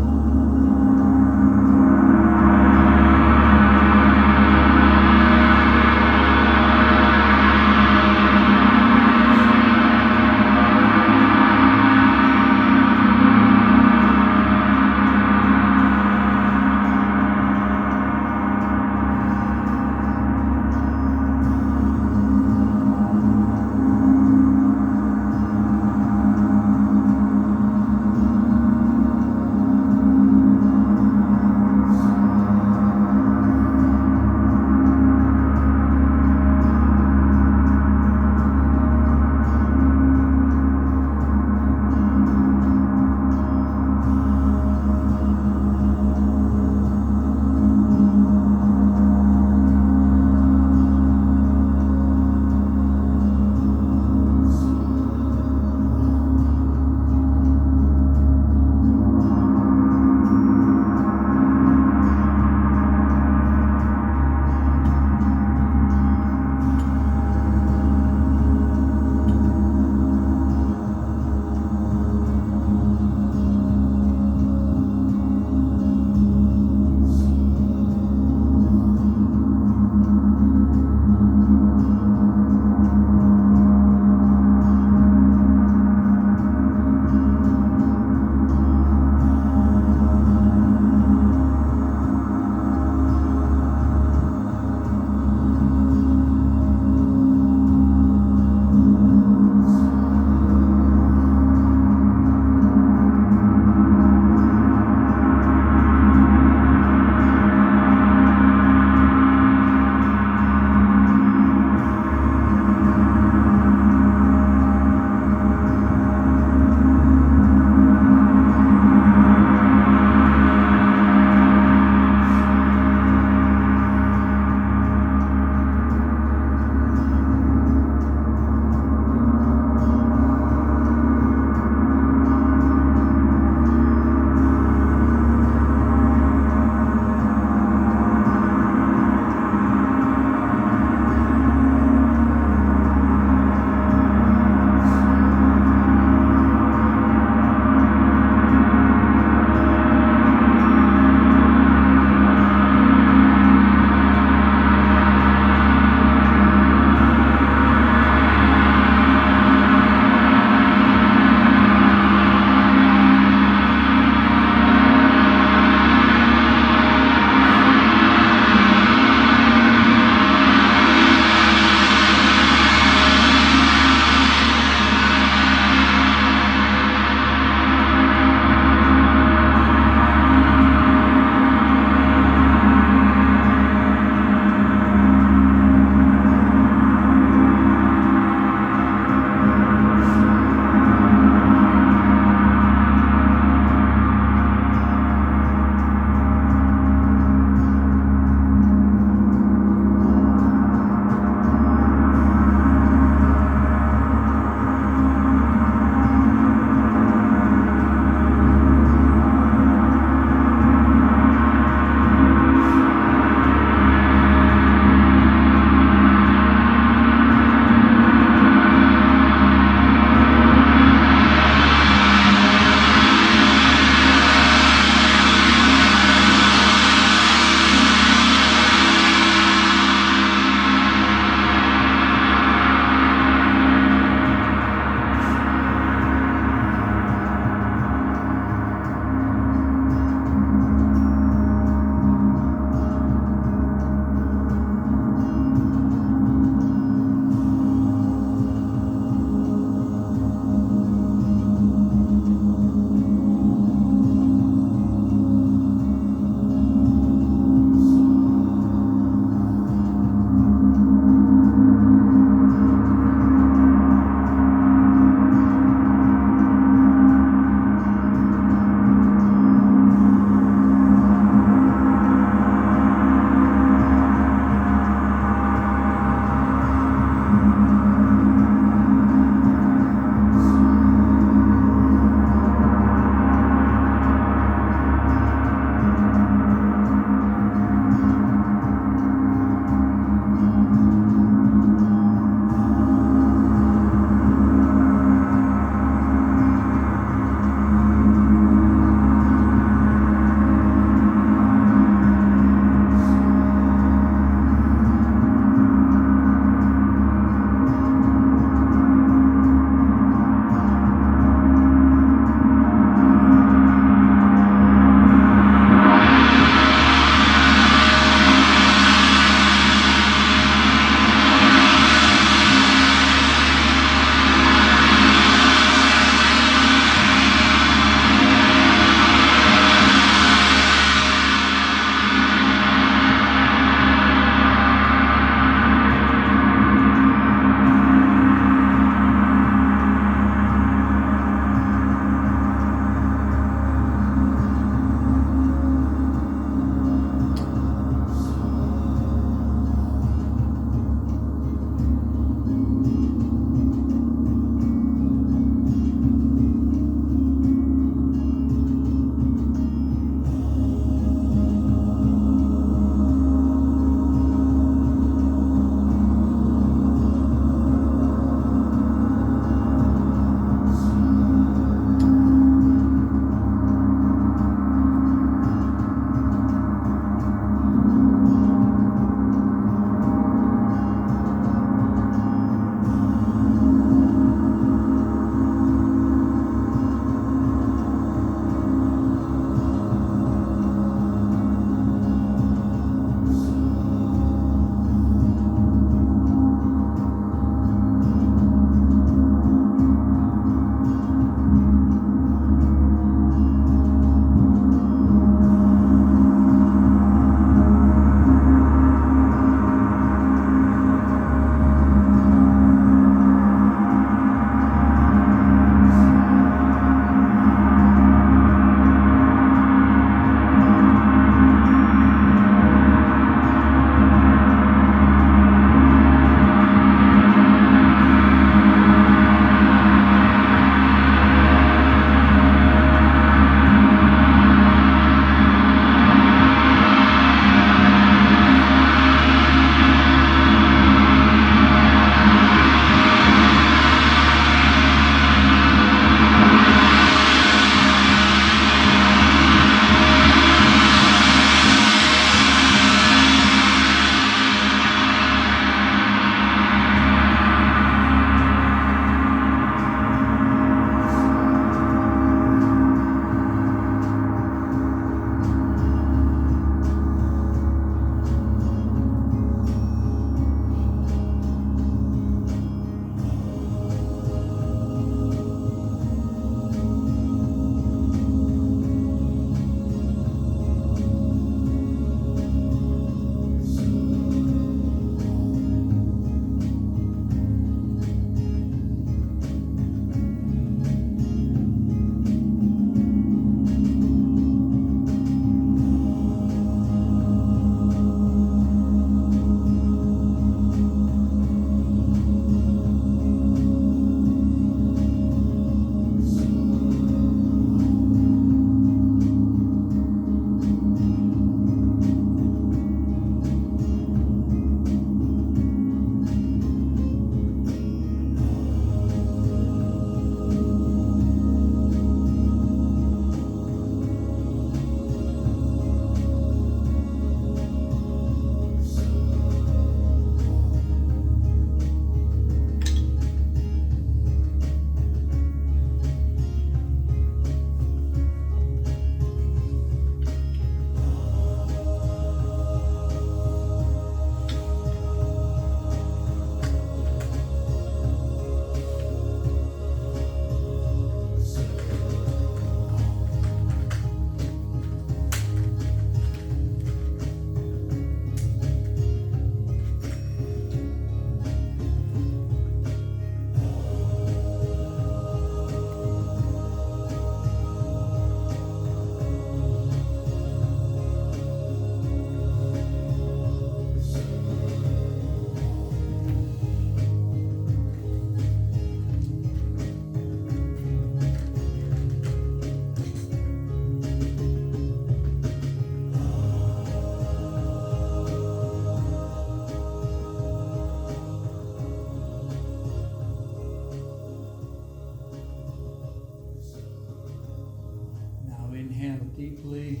Inhale deeply.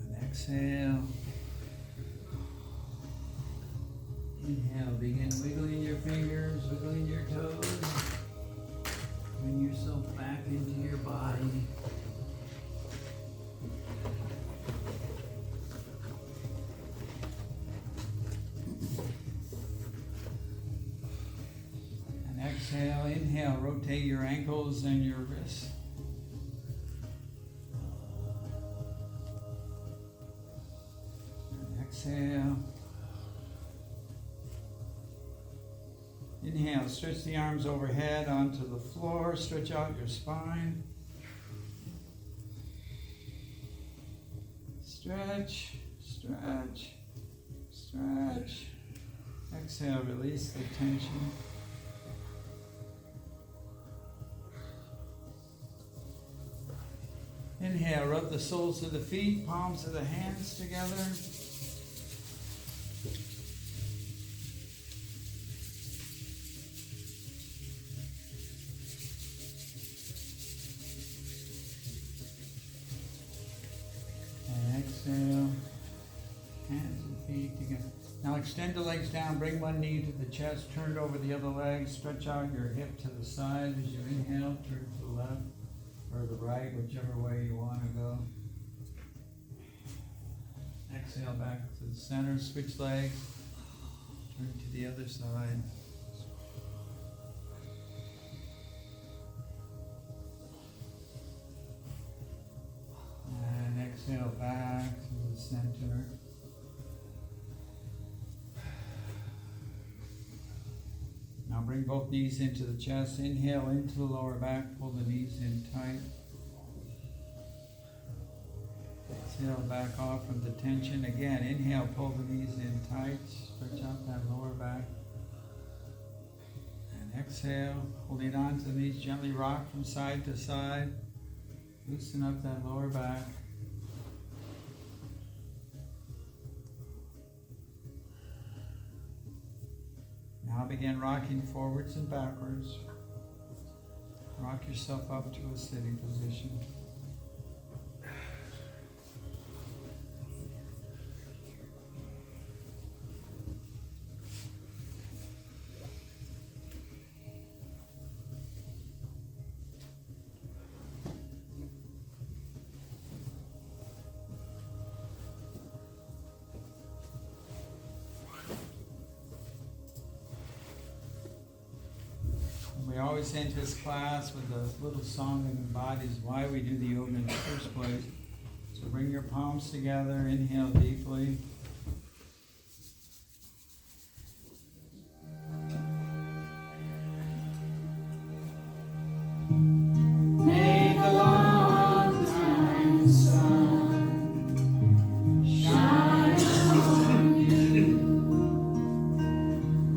And exhale. Inhale, begin wiggling your fingers, wiggling your toes. Bring yourself back into your body. And exhale, inhale, rotate your ankles and your wrists. And exhale. Inhale, stretch the arms overhead onto the floor, stretch out your spine. Stretch, stretch, stretch. Exhale, release the tension. Inhale, rub the soles of the feet, palms of the hands together. Exhale, hands and feet together. Now extend the legs down, bring one knee to the chest, turn it over the other leg, stretch out your hip to the side as you inhale, turn to the left or the right, whichever way you want to go. Exhale back to the center, switch legs, turn to the other side. And exhale back to the center. Now bring both knees into the chest. Inhale into the lower back. Pull the knees in tight. Exhale back off from the tension. Again, inhale, pull the knees in tight. Stretch out that lower back. And exhale, holding on to the knees, gently rock from side to side. Loosen up that lower back. Now begin rocking forwards and backwards. Rock yourself up to a sitting position. We always end this class with a little song that embodies why we do the yoga in the first place. So bring your palms together, inhale deeply. May the long time sun shine on you.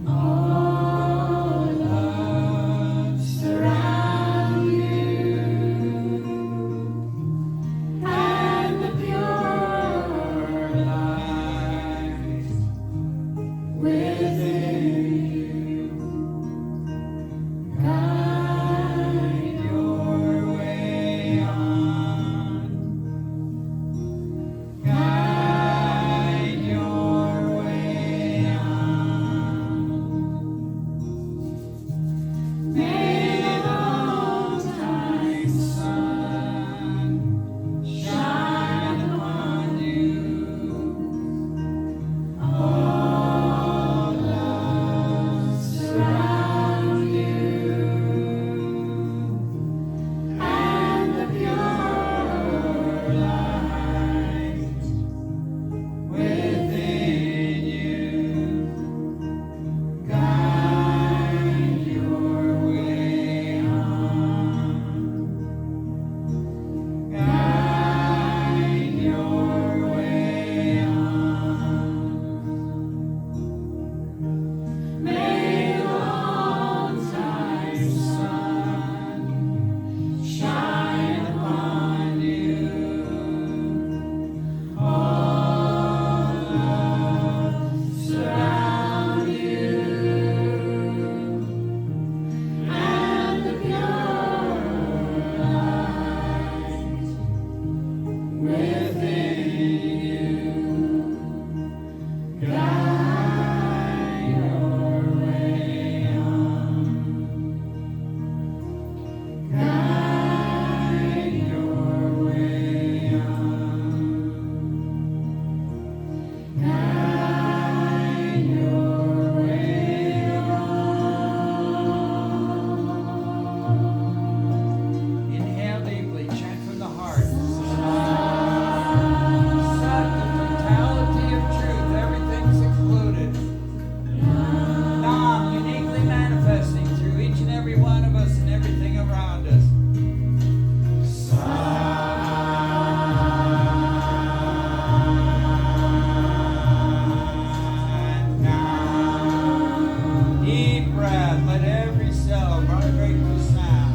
All love surround you, and the pure light within you guide your Guide your way on. Guide your way on. Inhale deeply, chant from the heart. Sat, the totality of truth, everything's included. Nam, uniquely manifesting through each and every one of us and everything around us. And now, deep breath, let every cell vibrate with sound.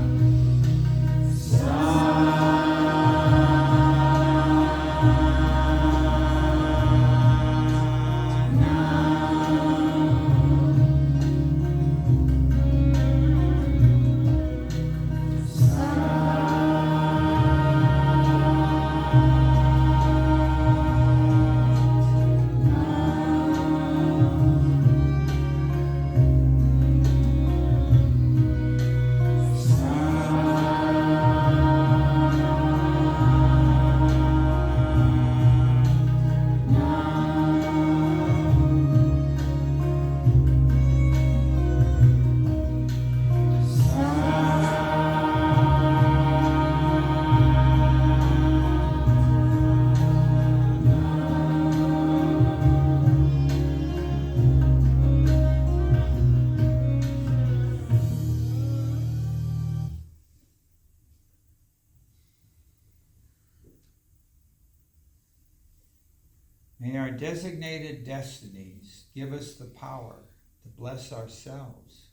May our designated destinies give us the power to bless ourselves.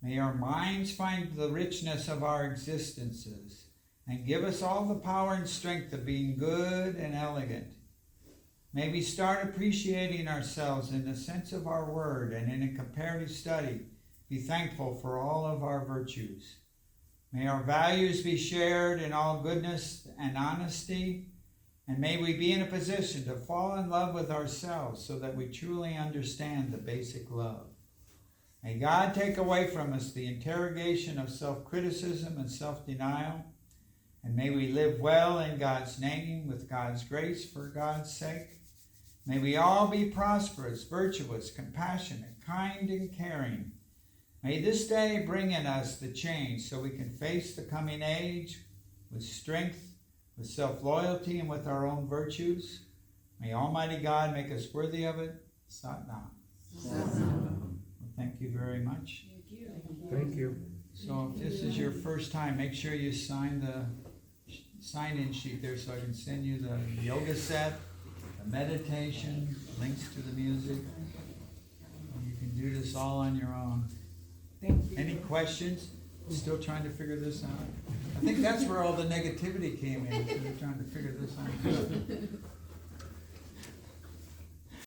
May our minds find the richness of our existences and give us all the power and strength of being good and elegant. May we start appreciating ourselves in the sense of our word and in a comparative study be thankful for all of our virtues. May our values be shared in all goodness and honesty. And may we be in a position to fall in love with ourselves so that we truly understand the basic love. May God take away from us the interrogation of self-criticism and self-denial. And may we live well in God's name, with God's grace, for God's sake. May we all be prosperous, virtuous, compassionate, kind, and caring. May this day bring in us the change so we can face the coming age with strength, with self-loyalty, and with our own virtues. May Almighty God make us worthy of it. Sat Nam. Well, thank you very much. Thank you. So if this is your first time, make sure you sign the sign-in sheet there so I can send you the yoga set, the meditation, links to the music. You can do this all on your own. Thank you. Any questions? Still trying to figure this out? I think that's where all the negativity came in. We're trying to figure this out.